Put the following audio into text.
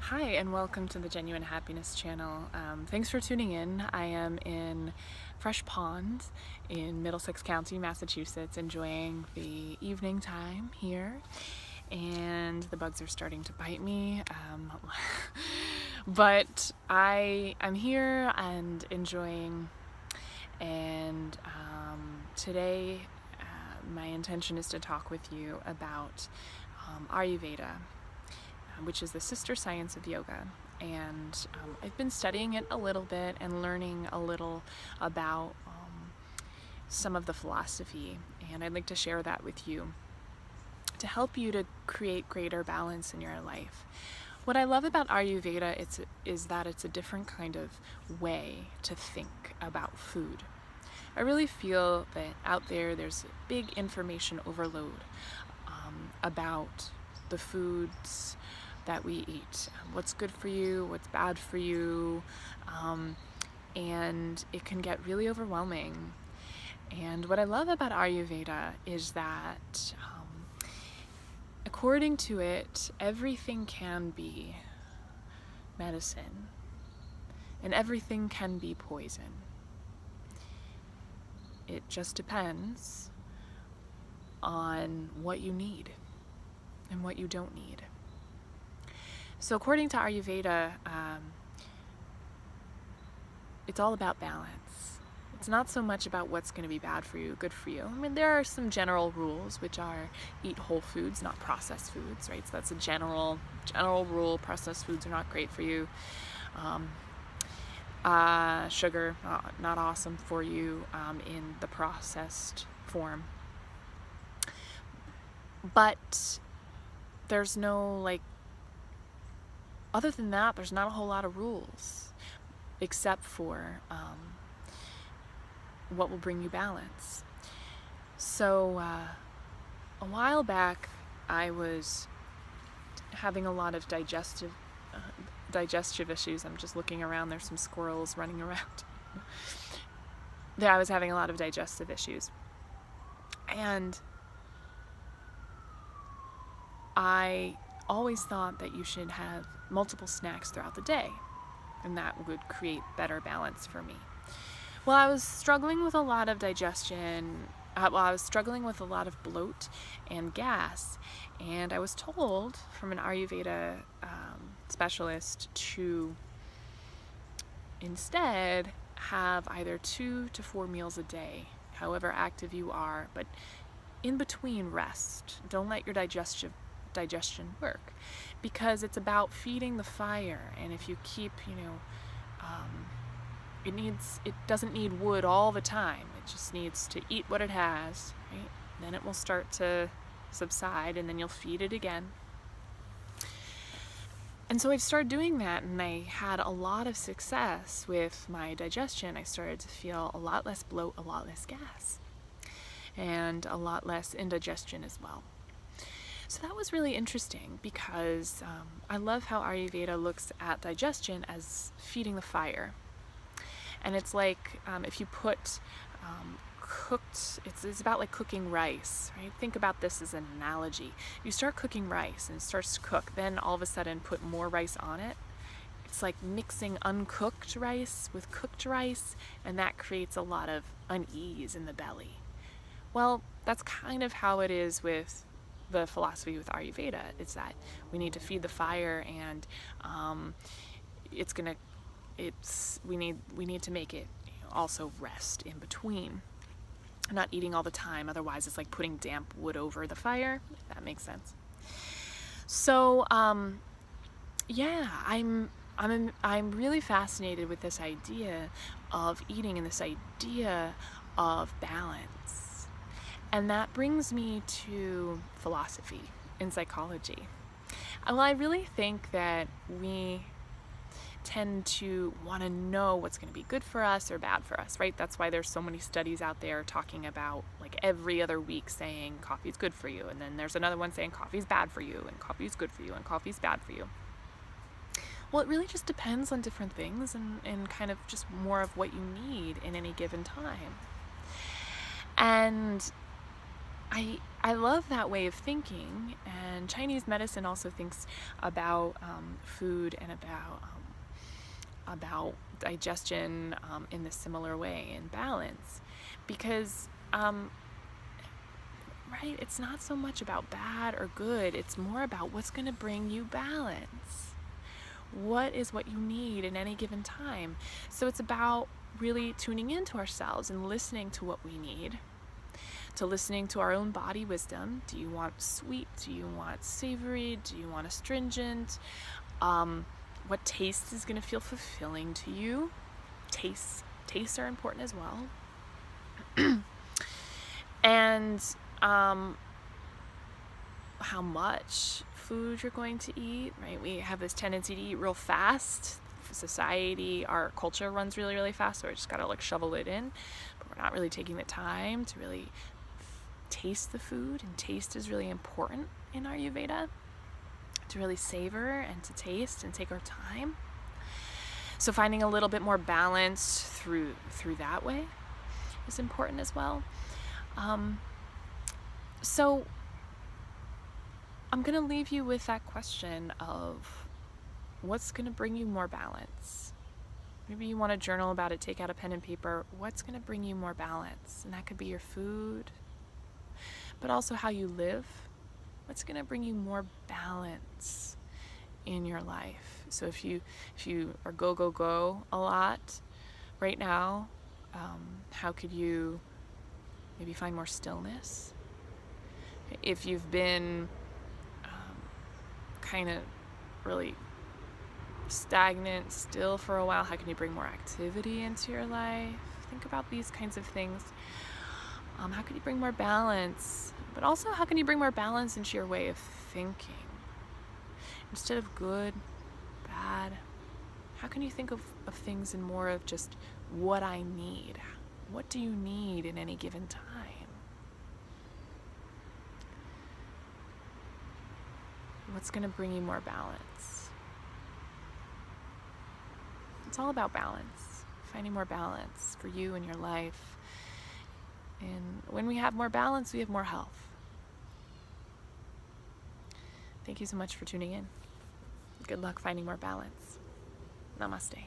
Hi, and welcome to the Genuine Happiness channel. Thanks for tuning in. I am in Fresh Pond in Middlesex County, Massachusetts, enjoying the evening time here, and the bugs are starting to bite me. But I'm here and enjoying, and today my intention is to talk with you about Ayurveda, which is the sister science of yoga. And I've been studying it a little bit and learning a little about some of the philosophy, and I'd like to share that with you to help you to create greater balance in your life. What I love about Ayurveda is that it's a different kind of way to think about food. I really feel that out there's big information overload about the foods that we eat, what's good for you, what's bad for you, and it can get really overwhelming. And what I love about Ayurveda is that according to it, everything can be medicine and everything can be poison. It just depends on what you need and what you don't need. So according to Ayurveda, it's all about balance. It's not so much about what's going to be bad for you, good for you. I mean, there are some general rules, which are eat whole foods, not processed foods, right? So that's a general rule. Processed foods are not great for you. Sugar, not awesome for you in the processed form. But there's no, other than that, there's not a whole lot of rules, except for what will bring you balance. So a while back, I was having a lot of digestive issues. I'm just looking around. There's some squirrels running around. I was having a lot of digestive issues, and I always thought that you should have multiple snacks throughout the day, and that would create better balance for me. Well, I was struggling with a lot of digestion. I was struggling with a lot of bloat and gas, and I was told from an Ayurveda specialist to instead have either 2 to 4 meals a day, however active you are, but in between rest. Don't let your digestion work, because it's about feeding the fire. And if you keep, it doesn't need wood all the time. It just needs to eat what it has, right? Then it will start to subside, and then you'll feed it again. And so I started doing that, and I had a lot of success with my digestion. I started to feel a lot less bloat, a lot less gas, and a lot less indigestion as well. So that was really interesting, because I love how Ayurveda looks at digestion as feeding the fire. And it's like if you put it's about like cooking rice, right? Think about this as an analogy. You start cooking rice and it starts to cook, then all of a sudden put more rice on it. It's like mixing uncooked rice with cooked rice, and that creates a lot of unease in the belly. Well, that's kind of how it is with the philosophy with Ayurveda. It's that we need to feed the fire, and we need to make it also rest in between, not eating all the time. Otherwise, it's like putting damp wood over the fire, if that makes sense. So I'm really fascinated with this idea of eating and this idea of balance. And that brings me to philosophy and psychology. Well, I really think that we tend to want to know what's going to be good for us or bad for us, right? That's why there's so many studies out there talking about, like, every other week saying coffee's good for you, and then there's another one saying coffee's bad for you, and coffee's good for you, and coffee's bad for you. Well, it really just depends on different things and kind of just more of what you need in any given time. And I love that way of thinking, and Chinese medicine also thinks about food and about digestion in this similar way, in balance, because right, it's not so much about bad or good, it's more about what's going to bring you balance. What is what you need in any given time? So it's about really tuning into ourselves and listening to what we need, to listening to our own body wisdom. Do you want sweet? Do you want savory? Do you want astringent? What taste is going to feel fulfilling to you? Tastes are important as well. And how much food you're going to eat, right? We have this tendency to eat real fast. Society, our culture runs really, really fast, so we just gotta like shovel it in, but we're not really taking the time to really taste the food, and taste is really important in Ayurveda, to really savor and to taste and take our time. So finding a little bit more balance through that way is important as well. So I'm going to leave you with that question of what's going to bring you more balance. Maybe you want to journal about it, take out a pen and paper. What's going to bring you more balance? And that could be your food, but also how you live. What's going to bring you more balance in your life? So if you are go a lot right now, how could you maybe find more stillness? If you've been kind of really stagnant, still for a while, how can you bring more activity into your life? Think about these kinds of things. How can you bring more balance? But also, how can you bring more balance into your way of thinking? Instead of good, bad, how can you think of things in more of just what I need? What do you need in any given time? What's going to bring you more balance? It's all about balance, finding more balance for you and your life. And when we have more balance, we have more health. Thank you so much for tuning in. Good luck finding more balance. Namaste.